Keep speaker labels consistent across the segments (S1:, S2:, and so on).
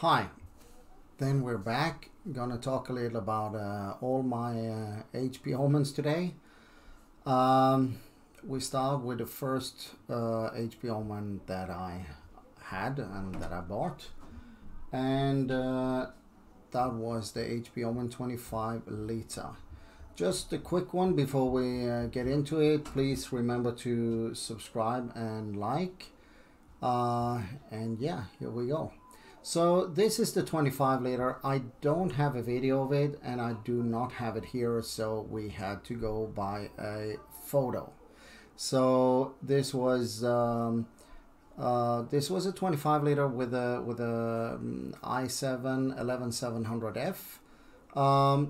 S1: Hi, then we're back. Gonna talk a little about all my HP Omens today. We start with the first HP Omen that I had and that I bought, and that was the HP Omen 25 liter. Just a quick one before we get into it. Please remember to subscribe and like. And yeah, here we go. So this is the 25 liter. I don't have a video of it and I do not have it here, so we had to go by a photo. So this was a 25 liter with a i7 11700F.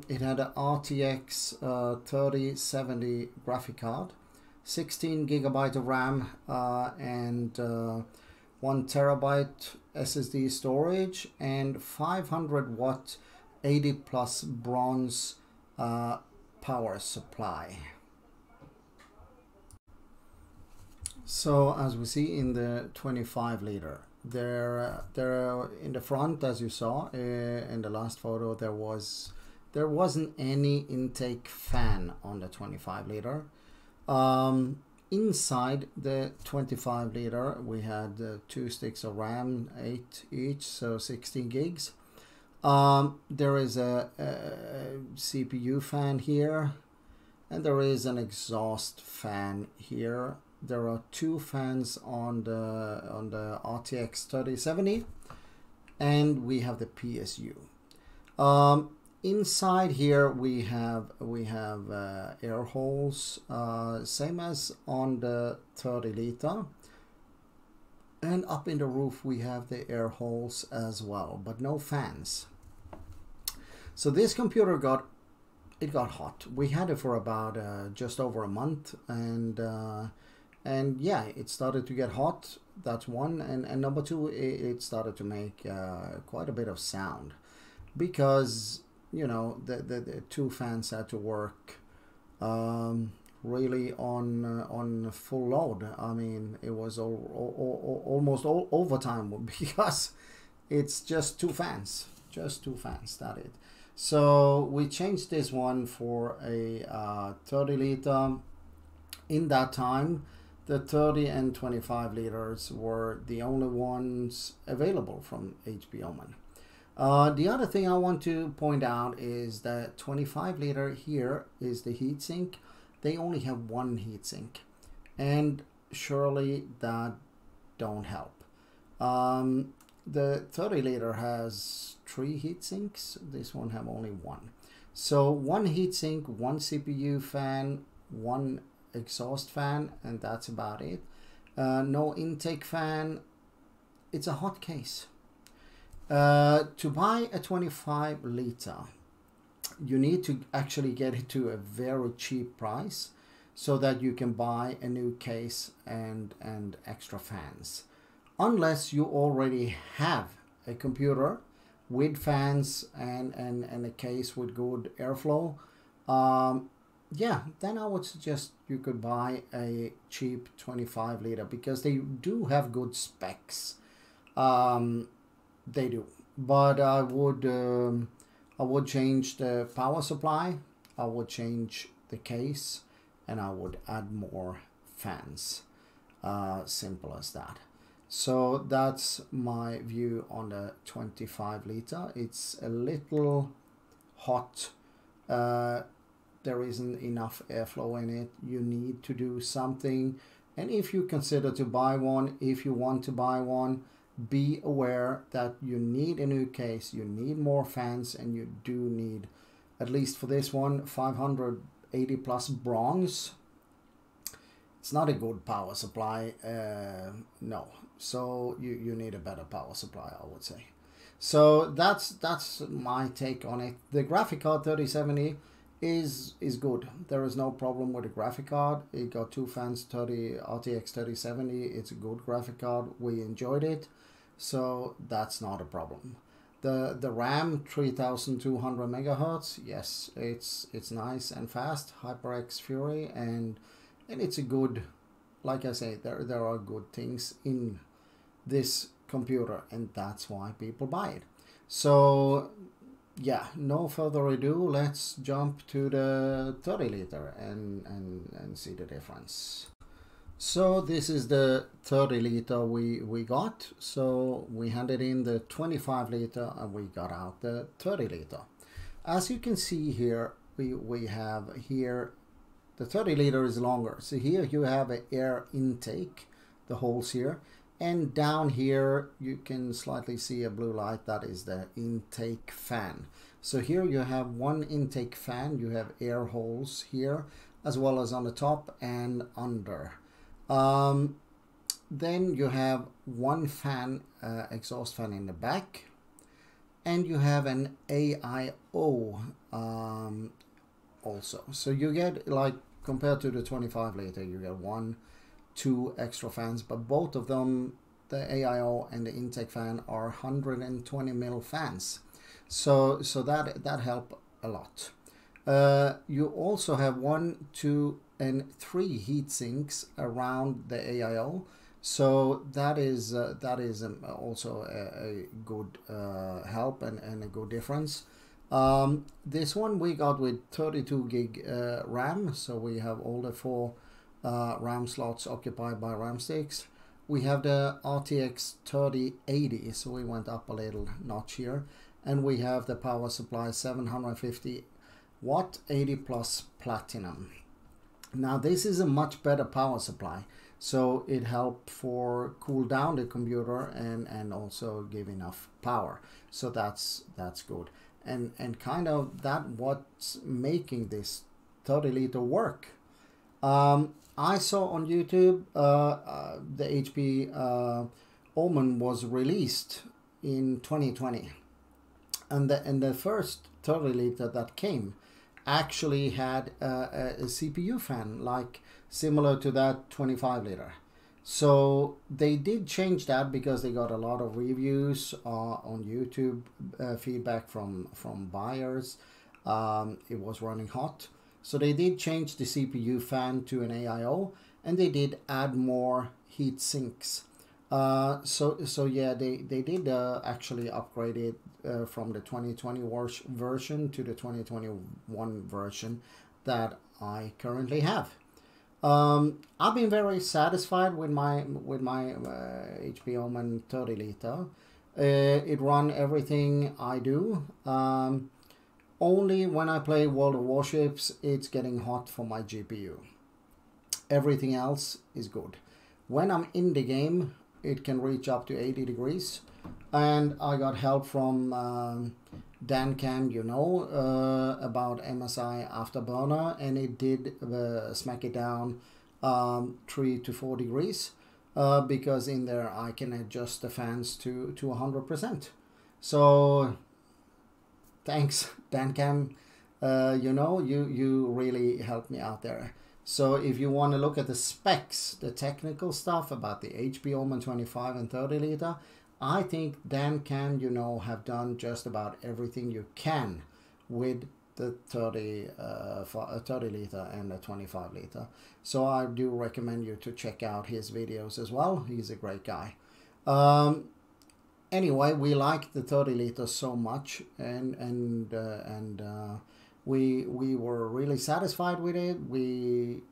S1: It had an RTX 3070 graphic card, 16 gigabyte of RAM, and 1 terabyte SSD storage, and 500 watt 80 plus bronze power supply. So as we see in the 25 liter, there in the front, as you saw in the last photo, there wasn't any intake fan on the 25 liter. Inside the 25 liter, we had 2 sticks of RAM, 8 each, so 16 gigs. There is a CPU fan here, and there is an exhaust fan here. There are 2 fans on the RTX 3070, and we have the PSU. Inside here we have air holes, same as on the 30 liter, and up in the roof we have the air holes as well, but no fans. So this computer got hot. We had it for about just over a month, and yeah, it started to get hot. That's one, and number two, it started to make quite a bit of sound, because you know the 2 fans had to work really on full load. I mean, it was almost overtime, because it's just 2 fans, that it. So we changed this one for a 30 liter. In that time, the 30 and 25 liters were the only ones available from HP Omen. The other thing I want to point out is that 25 liter here is the heatsink. They only have 1 heatsink, and surely that don't help. The 30 liter has 3 heatsinks. This one have only 1. So 1 heatsink, 1 CPU fan, 1 exhaust fan, and that's about it. No intake fan. It's a hot case. To buy a 25 liter, you need to actually get it to a very cheap price, so that you can buy a new case and extra fans. Unless you already have a computer with fans and a case with good airflow, yeah, then I would suggest you could buy a cheap 25 liter, because they do have good specs. They do, but I would change the power supply, I would change the case, and I would add more fans. Simple as that. So that's my view on the 25 liter. It's a little hot. There isn't enough airflow in it. You need to do something, and if you consider to buy one, if you want to buy one, be aware that you need a new case, you need more fans, and you do need, at least for this one, 580 plus bronze. It's not a good power supply, no. So you need a better power supply, I would say. So that's my take on it. The graphic card 3070 is good. There is no problem with the graphic card. It got 2 fans, RTX 3070. It's a good graphic card. We enjoyed it, so that's not a problem. The RAM 3200 megahertz. Yes, it's nice and fast. HyperX Fury, and it's a good, like I say, there are good things in this computer, and that's why people buy it. So yeah, no further ado, let's jump to the 30 liter and see the difference. So this is the 30 liter we got. So we handed in the 25 liter and we got out the 30 liter. As you can see here, we have here, the 30 liter is longer. So here you have an air intake, the holes here. And down here you can slightly see a blue light, that is the intake fan. So here you have one intake fan, you have air holes here, as well as on the top and under. Then you have one fan, exhaust fan in the back, and you have an AIO also. So you get, like, compared to the 25 liter, you get 2 extra fans, but both of them, the AIO and the intake fan, are 120 mil fans. So that help a lot. You also have 1, 2, and 3 heat sinks around the AIO, so that is also a good help and a good difference. This one we got with 32 gig RAM, so we have all the 4 RAM slots occupied by RAM sticks. We have the RTX 3080, so we went up a little notch here, and we have the power supply 750 watt 80 plus platinum. Now this is a much better power supply, so it helps for cool down the computer and also give enough power. So that's good, and kind of that what's making this 30 liter work. I saw on YouTube the HP Omen was released in 2020, and the first 30 liter that came actually had a CPU fan, like similar to that 25 liter. So they did change that because they got a lot of reviews on YouTube, feedback from buyers. It was running hot, so they did change the CPU fan to an AIO, and they did add more heat sinks. So yeah, they did actually upgrade it from the 2020 version to the 2021 version that I currently have. I've been very satisfied with my HP Omen 30 liter. It run everything I do. Only when I play World of Warships, it's getting hot for my GPU. Everything else is good. When I'm in the game, it can reach up to 80 degrees. And I got help from DanCam, you know, about MSI Afterburner, and it did smack it down 3 to 4 degrees, because in there I can adjust the fans to 100%. So thanks, DanCam. You know, you really helped me out there. So if you want to look at the specs, the technical stuff about the HP Omen 25 and 30 liter, I think DanCam, you know, have done just about everything you can with the 30 liter and the 25 liter. So I do recommend you to check out his videos as well. He's a great guy. Anyway, we like the 30 liter so much, and we were really satisfied with it. We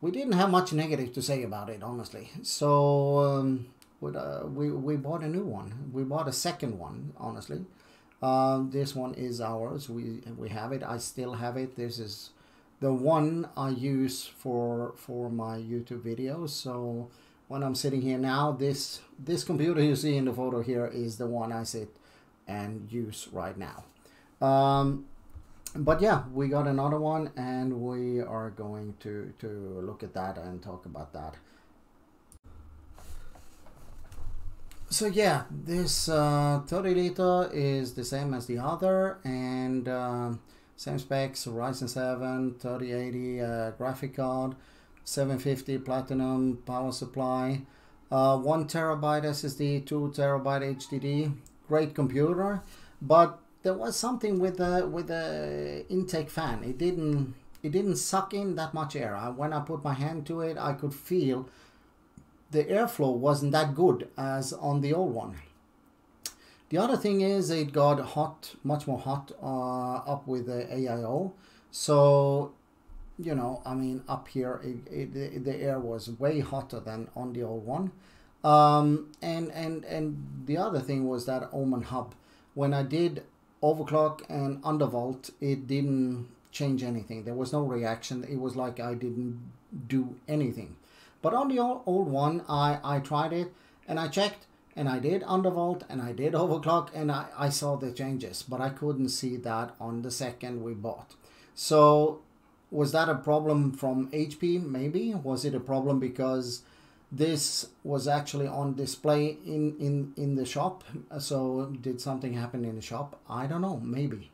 S1: didn't have much negative to say about it, honestly. So we bought a new one. We bought a second one, honestly. This one is ours. We have it. I still have it. This is the one I use for my YouTube videos. So when I'm sitting here now, this computer you see in the photo here is the one I sit and use right now. But yeah, we got another one, and we are going to look at that and talk about that. So yeah, this 30 liter is the same as the other, and same specs, Ryzen 7 3080 graphic card, 750 platinum power supply, 1 terabyte SSD, 2 terabyte HDD. Great computer, but there was something with the intake fan. It didn't suck in that much air. When I put my hand to it, I could feel the airflow wasn't that good as on the old one. The other thing is it got hot, much more hot up with the AIO. So, you know, I mean, up here, the air was way hotter than on the old one. And the other thing was that Omen hub. When I did overclock and undervolt, it didn't change anything. There was no reaction. It was like I didn't do anything. But on the old one, I tried it and I checked and I did undervolt and I did overclock and I saw the changes, but I couldn't see that on the second we bought. So was that a problem from HP? Maybe. Was it a problem because this was actually on display in the shop? So did something happen in the shop? I don't know, maybe.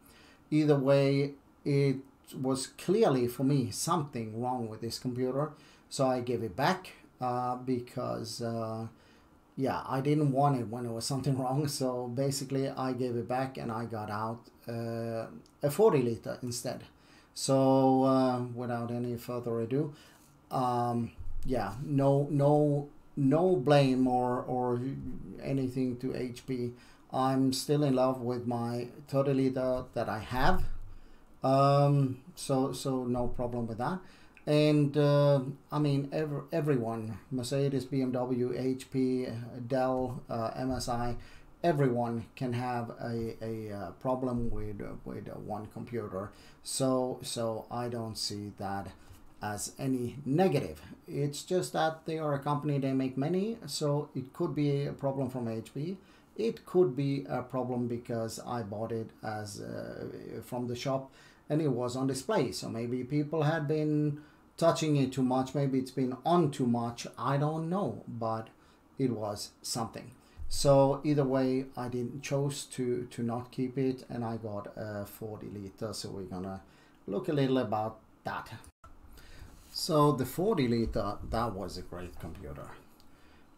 S1: Either way, it was clearly for me something wrong with this computer. So I gave it back because yeah, I didn't want it when there was something wrong. So basically I gave it back and I got out a 40 liter instead. So without any further ado, yeah, no blame or anything to HP. I'm still in love with my 30 liter that I have. So no problem with that. And I mean, everyone, Mercedes, BMW, HP, Dell, MSI, everyone can have a problem with one computer. So I don't see that as any negative. It's just that they are a company, they make money, so it could be a problem from HP. It could be a problem because I bought it as from the shop and it was on display. So maybe people had been touching it too much, maybe it's been on too much, I don't know, but it was something. So either way, I didn't chose to not keep it and I got a 40 liter. So we're gonna look a little about that. So the 40 liter, that was a great computer.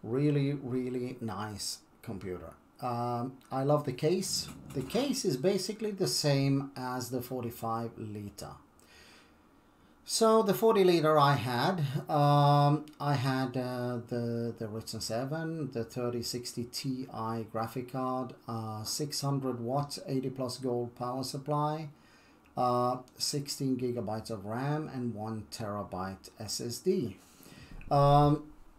S1: Really, really nice computer. I love the case. The case is basically the same as the 45 liter. So the 40 liter I had the Ryzen 7, the 3060 Ti graphic card, 600 watts, 80 plus gold power supply, 16 gigabytes of RAM and 1 terabyte SSD.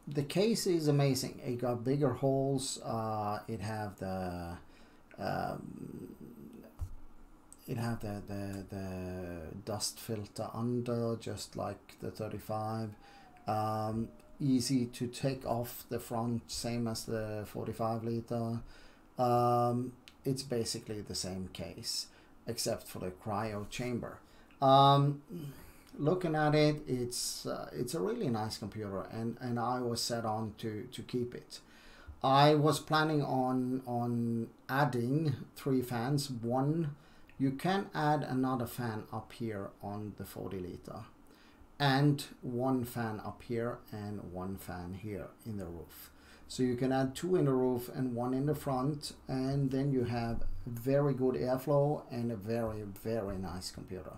S1: The case is amazing. It got bigger holes. It have the dust filter under, just like the 35. Easy to take off the front, same as the 45 liter. It's basically the same case except for the cryo chamber. Looking at it, it's a really nice computer, and I was set on to keep it. I was planning on adding 3 fans. One, you can add another fan up here on the 40 liter, and 1 fan up here and 1 fan here in the roof. So you can add 2 in the roof and 1 in the front, and then you have very good airflow and a very, very nice computer.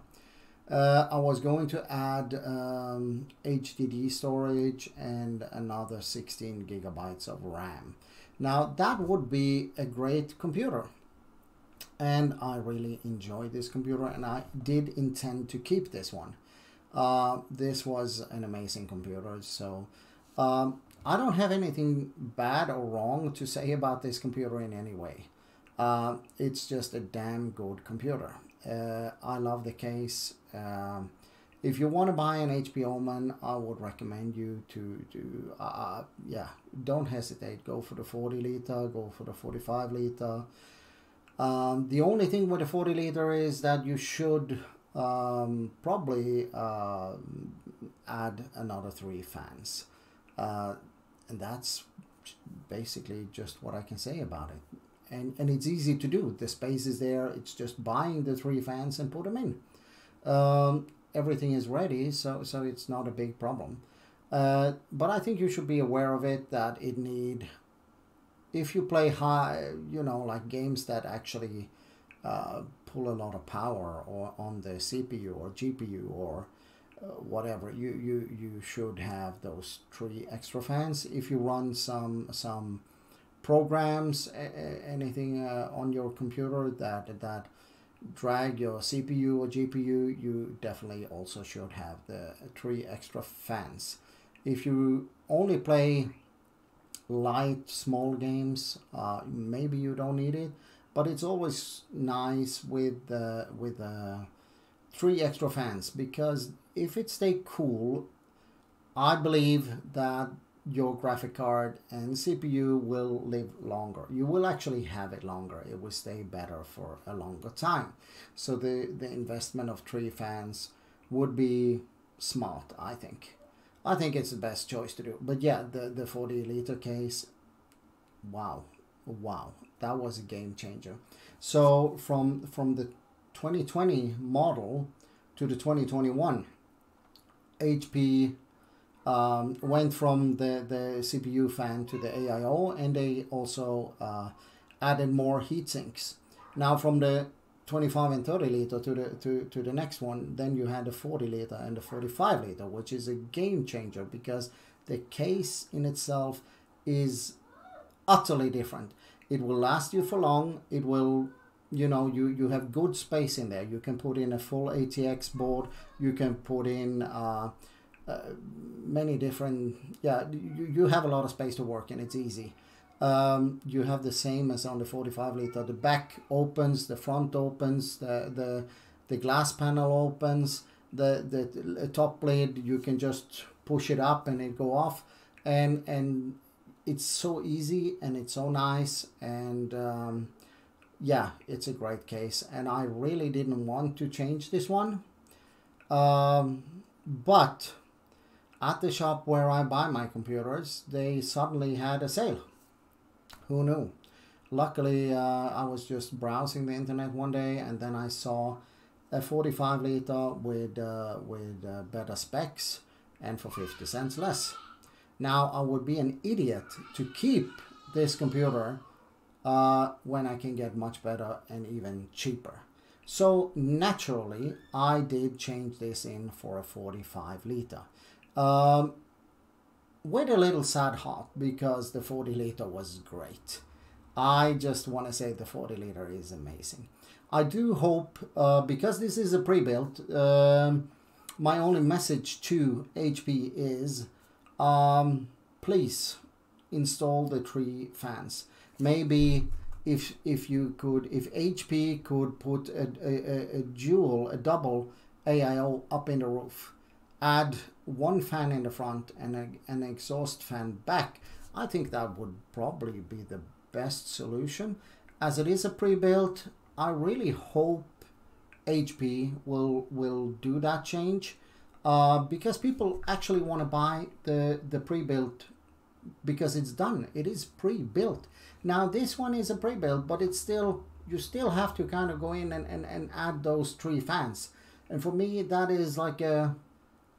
S1: I was going to add HDD storage and another 16 gigabytes of RAM. Now that would be a great computer, and I really enjoyed this computer, and I did intend to keep this one. This was an amazing computer. So I don't have anything bad or wrong to say about this computer in any way. It's just a damn good computer. I love the case. If you want to buy an HP Omen, I would recommend you to yeah, don't hesitate. Go for the 40 liter, go for the 45 liter. The only thing with the 40 liter is that you should probably add another 3 fans. And that's basically just what I can say about it. And it's easy to do. The space is there. It's just buying the 3 fans and put them in. Everything is ready, so it's not a big problem. But I think you should be aware of it, that it need, if you play high, you know, like games that actually pull a lot of power or on the CPU or GPU or whatever, you should have those 3 extra fans. If you run some programs, anything on your computer that drag your CPU or GPU, you definitely also should have the 3 extra fans. If you only play light small games, maybe you don't need it, but it's always nice with 3 extra fans, because if it stay cool, I believe that your graphic card and CPU will live longer. You will actually have it longer. It will stay better for a longer time. So the investment of 3 fans would be smart, I think. I think it's the best choice to do. But yeah, the 40 liter case, wow, that was a game changer. So from the 2020 model to the 2021, HP went from the CPU fan to the AIO, and they also added more heat sinks. Now from the 25 and 30 liter to the next one, then you had the 40 liter and the 45 liter, which is a game changer, because the case in itself is utterly different. It will last you for long. It will, you know, you have good space in there. You can put in a full ATX board. You can put in many different, yeah, you have a lot of space to work in. It's easy. You have the same as on the 45 liter. The back opens, the front opens, the glass panel opens, the top lid, you can just push it up and it go off, and it's so easy and it's so nice, and yeah, it's a great case, and I really didn't want to change this one, but at the shop where I buy my computers, they suddenly had a sale. Who knew? Luckily, I was just browsing the internet one day, and then I saw a 45 liter with better specs, and for 50 cents less. Now, I would be an idiot to keep this computer when I can get much better and even cheaper. So naturally, I did change this in for a 45 liter. With a little sad heart, because the 40 liter was great. I just want to say the 40 liter is amazing. I do hope, because this is a pre-built, my only message to HP is, please install the 3 fans. Maybe if HP could put a double AIO up in the roof, add 1 fan in the front and an exhaust fan back, I think that would probably be the best solution. As it is a pre-built, I really hope HP will do that change, because people actually want to buy the pre-built because it's done. It is pre-built. Now this one is a pre-built, but it's still, you still have to kind of go in and add those 3 fans. And for me, that is like a,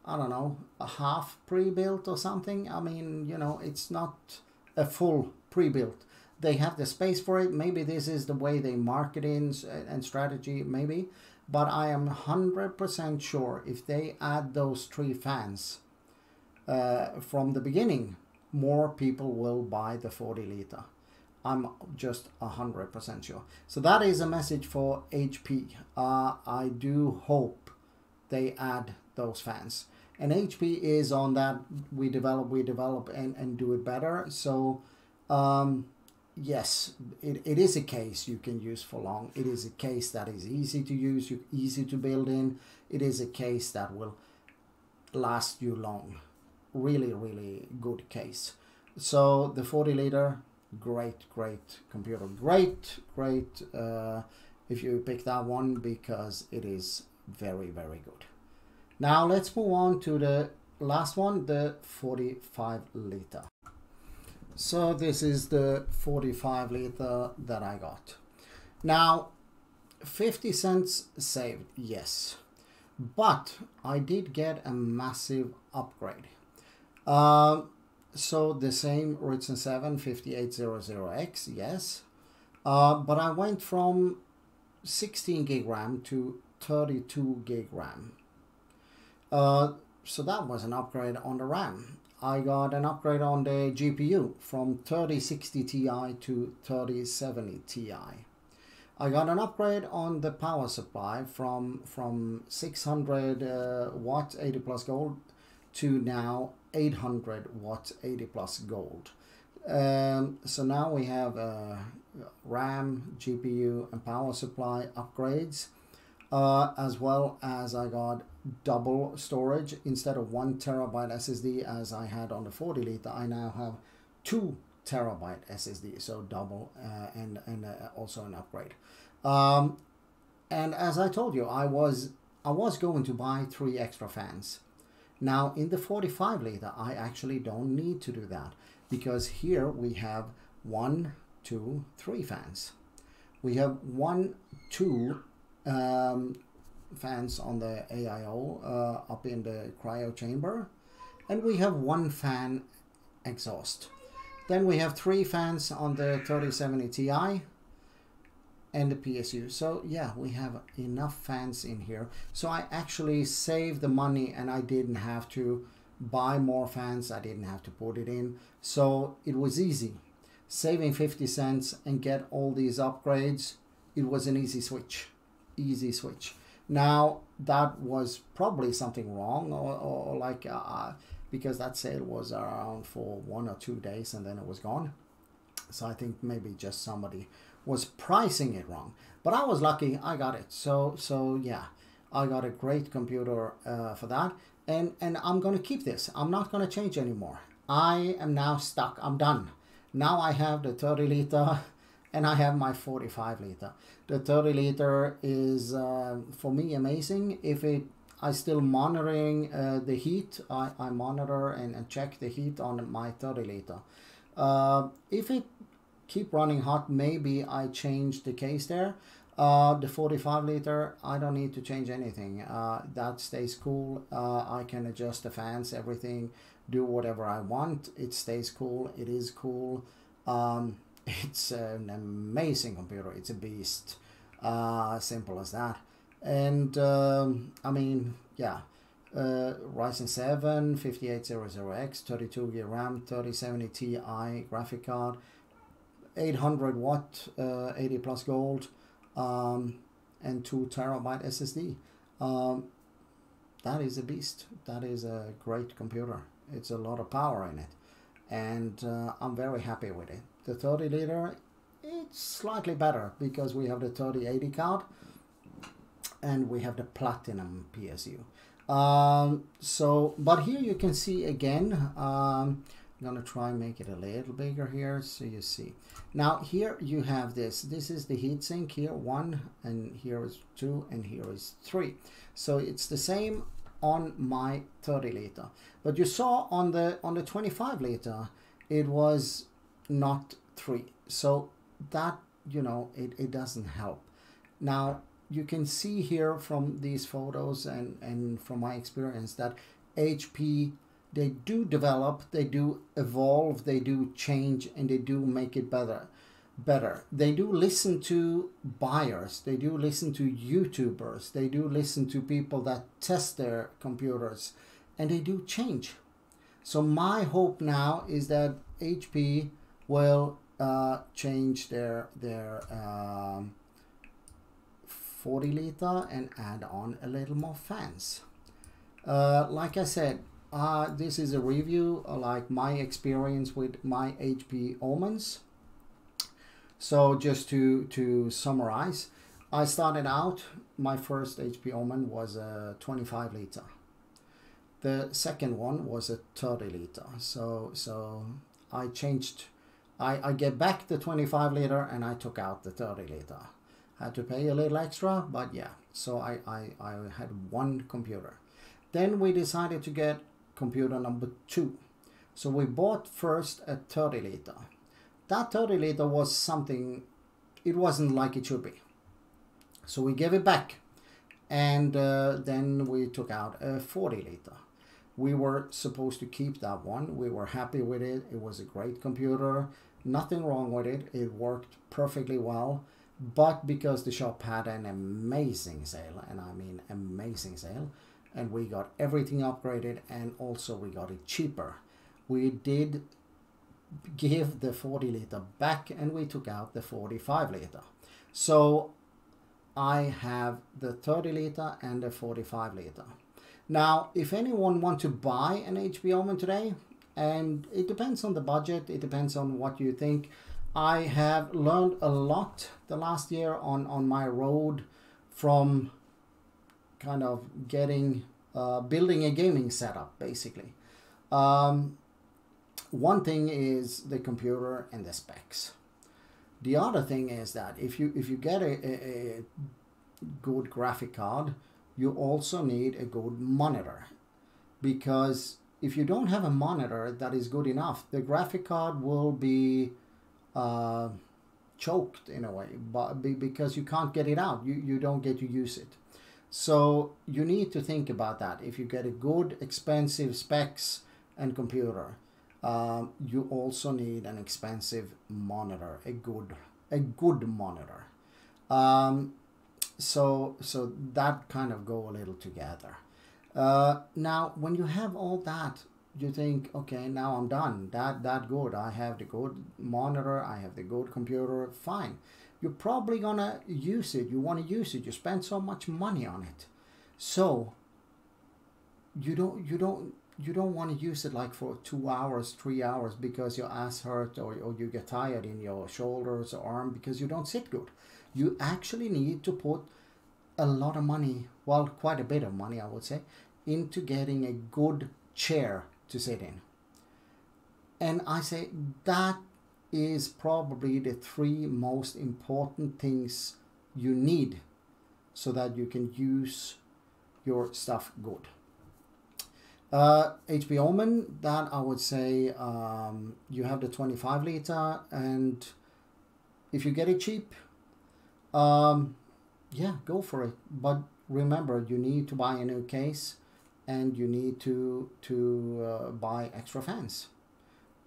S1: I don't know, a half pre-built or something. I mean, you know, it's not a full pre-built. They have the space for it. Maybe this is the way they market in and strategy, maybe. But I am 100% sure if they add those 3 fans from the beginning, more people will buy the 40 liter. I'm just 100% sure. So that is a message for HP. I do hope they add those fans. And HP is on that, we develop and do it better. So yes, it is a case you can use for long. It is a case that is easy to use, easy to build in. It is a case that will last you long. Really, really good case. So the 40 liter, great computer. Great if you pick that one, because it is very, very good. Now let's move on to the last one, the 45 liter. So this is the 45 liter that I got. Now 50 cents saved, yes, but I did get a massive upgrade. So the same Ryzen 7 5800X, yes, but I went from 16 gig RAM to 32 gig RAM. So that was an upgrade on the RAM. I got an upgrade on the GPU from 3060 Ti to 3070 Ti. I got an upgrade on the power supply from 600 watts 80 plus gold to now 800 watts 80 plus gold. So now we have RAM, GPU, and power supply upgrades, as well as I got double storage. Instead of 1 terabyte SSD as I had on the 40 liter, I now have 2 terabyte SSD, so double, and also an upgrade. And as I told you, I was going to buy 3 extra fans. Now in the 45 liter, I actually don't need to do that, because here we have 1, 2, 3 fans. We have 1, 2 fans on the AIO up in the cryo chamber, and we have 1 fan exhaust. Then we have 3 fans on the 3070 Ti and the PSU. So yeah, we have enough fans in here. So I actually saved the money, and I didn't have to buy more fans. I didn't have to put it in. So it was easy. Saving 50 cents and get all these upgrades, it was an easy switch. Easy switch. Now that was probably something wrong, or like because that sale was around for 1 or 2 days and then it was gone. So I think maybe just somebody was pricing it wrong, but I was lucky. I got it. So yeah, I got a great computer for that, and I'm gonna keep this. I'm not gonna change anymore. I am now stuck. I'm done. Now I have the 30 liter and I have my 45 liter. The 30 liter is for me amazing. I still monitoring the heat. I monitor and check the heat on my 30 liter. If it keep running hot, maybe I change the case there. The 45 liter, I don't need to change anything. That stays cool. I can adjust the fans, everything, do whatever I want. It stays cool. It is cool. It's an amazing computer. It's a beast. Simple as that. And I mean, yeah, Ryzen 7 5800X, 32 GB RAM, 3070 Ti graphic card, 800 watt 80 plus gold, and 2 terabyte SSD. That is a beast. That is a great computer. It's a lot of power in it, and I'm very happy with it. The 30 liter, it's slightly better because we have the 3080 card and we have the platinum PSU. But here you can see again, I'm gonna try and make it a little bigger here so you see. Now here you have this is the heatsink here, 1, and here is 2, and here is 3. So it's the same on my 30 liter, but you saw on the 25 liter it was not 3, so that, you know, it doesn't help. Now you can see here from these photos and from my experience that HP, they do develop, they do evolve, they do change, and they do make it better. They do listen to buyers, they do listen to YouTubers, they do listen to people that test their computers, and they do change. So my hope now is that HP will change their 40 liter and add on a little more fans. Like I said, this is a review, like my experience with my HP Omens. So just to summarize, I started out, my first HP Omen was a 25 liter. The second one was a 30 liter. So I changed, I get back the 25 liter and I took out the 30 liter. Had to pay a little extra, but yeah. So I had 1 computer. Then we decided to get computer number 2. So we bought first a 30 liter. That 30 liter was something, it wasn't like it should be. So we gave it back. And then we took out a 40 liter. We were supposed to keep that one. We were happy with it. It was a great computer. Nothing wrong with it. It worked perfectly well. But because the shop had an amazing sale, and I mean amazing sale, and we got everything upgraded, and also we got it cheaper. We did give the 40 liter back and we took out the 45 liter. So I have the 30 liter and the 45 liter. Now, if anyone want to buy an HP Omen today, and it depends on the budget, it depends on what you think. I have learned a lot the last year on my road from kind of getting, building a gaming setup, basically. One thing is the computer and the specs. The other thing is that if you get a good graphic card, you also need a good monitor, because if you don't have a monitor that is good enough, the graphic card will be choked in a way, because you can't get it out. You don't get to use it. So you need to think about that. If you get a good expensive specs and computer, you also need an expensive monitor, a good monitor. So that kind of go a little together. Now, when you have all that, you think, okay, now I'm done. That good. I have the good monitor. I have the good computer. Fine. You're probably gonna use it. You want to use it. You spend so much money on it, so you don't want to use it like for 2 hours, 3 hours, because your ass hurt, or you get tired in your shoulders or arm because you don't sit good. You actually need to put a lot of money, well, quite a bit of money, I would say, into getting a good chair to sit in. And I say that is probably the 3 most important things you need so that you can use your stuff good. HP Omen, that I would say, you have the 25 liter, and if you get it cheap, yeah, go for it. But remember, you need to buy a new case, and you need to buy extra fans.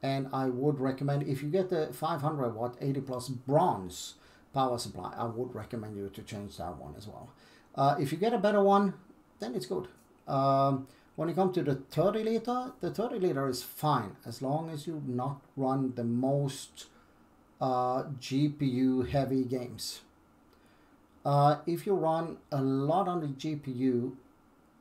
S1: And I would recommend, if you get the 500 watt 80 plus bronze power supply, I would recommend you to change that one as well. If you get a better one, then it's good. When it comes to the 30 liter is fine, as long as you not run the most GPU heavy games. If you run a lot on the GPU,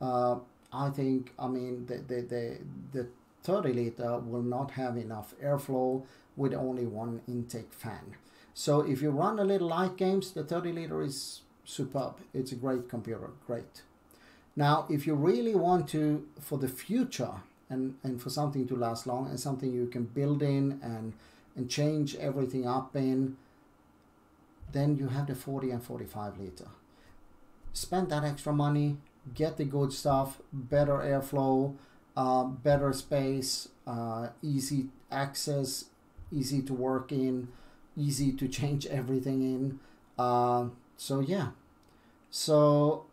S1: I think, I mean, the 30 liter will not have enough airflow with only one intake fan. So if you run a little light games, the 30 liter is superb. It's a great computer, great. Now, if you really want to, for the future, and for something to last long, and something you can build in and change everything up in, then you have the 40 and 45 liter. Spend that extra money, get the good stuff, better airflow, better space, easy access, easy to work in, easy to change everything in. So yeah, so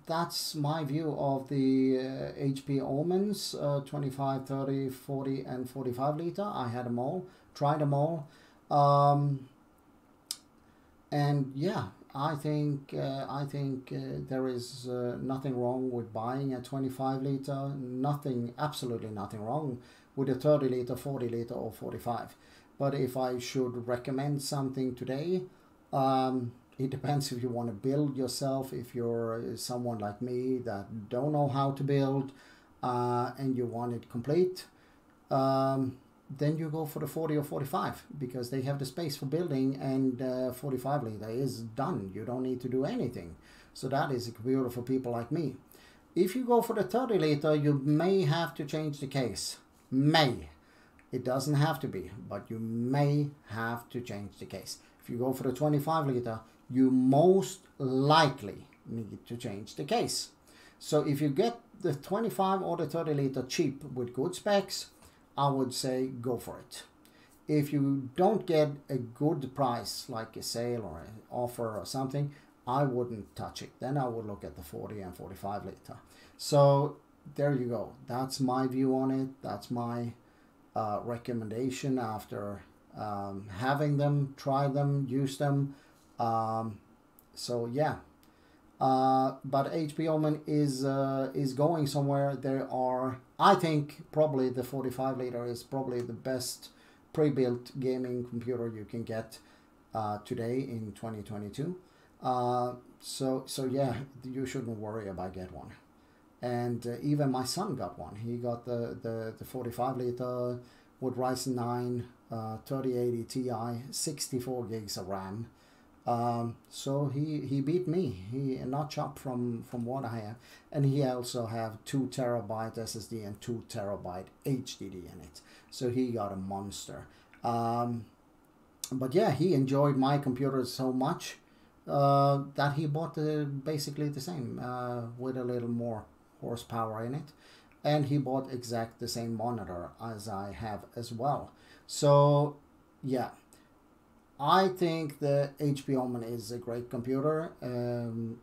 S1: that's my view of the HP Omens 25, 30, 40 and 45 liter. I had them all, tried them all, and yeah, I think there is nothing wrong with buying a 25 liter. Nothing, absolutely nothing wrong with a 30 liter, 40 liter or 45. But if I should recommend something today, it depends if you want to build yourself. If you're someone like me that don't know how to build and you want it complete, then you go for the 40 or 45, because they have the space for building, and 45 liter is done. You don't need to do anything. So that is a computer for people like me. If you go for the 30 liter, you may have to change the case. May. It doesn't have to be, but you may have to change the case. If you go for the 25 liter, you most likely need to change the case. So if you get the 25 or the 30 liter cheap with good specs, I would say go for it. If you don't get a good price, like a sale or an offer or something, I wouldn't touch it. Then I would look at the 40 and 45 liter. So there you go. That's my view on it. That's my recommendation after having them, try them, use them. So yeah, But HP Omen is going somewhere. There are, I think, probably the 45 liter is probably the best pre-built gaming computer you can get today in 2022. So yeah, you shouldn't worry about get one. And even my son got one. He got the 45 liter with Ryzen 9 3080 Ti, 64 gigs of RAM. So he beat me. He a notch up from what I have, and he also have 2 terabyte SSD and 2 terabyte HDD in it. So he got a monster. But yeah, he enjoyed my computer so much that he bought basically the same with a little more horsepower in it, and he bought exact the same monitor as I have as well. So yeah, I think the HP Omen is a great computer, and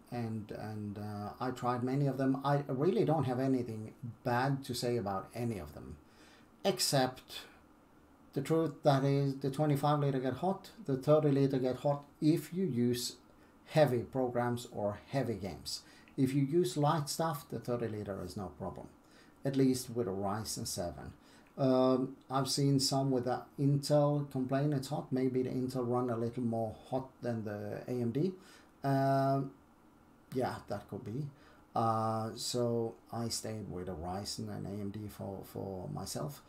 S1: I tried many of them. I really don't have anything bad to say about any of them, except the truth that is the 25 liter get hot, the 30 liter get hot if you use heavy programs or heavy games. If you use light stuff, the 30 liter is no problem, at least with a Ryzen 7. I've seen some with the Intel complain it's hot. Maybe the Intel run a little more hot than the AMD. Yeah, that could be. So I stayed with a Ryzen and AMD for myself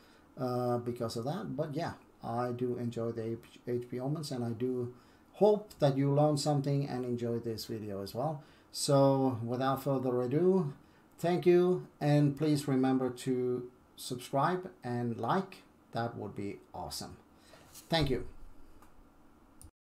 S1: because of that. But yeah, I do enjoy the HP Omens, and I do hope that you learned something and enjoyed this video as well. So without further ado, thank you, and please remember to subscribe and like. That would be awesome. Thank you.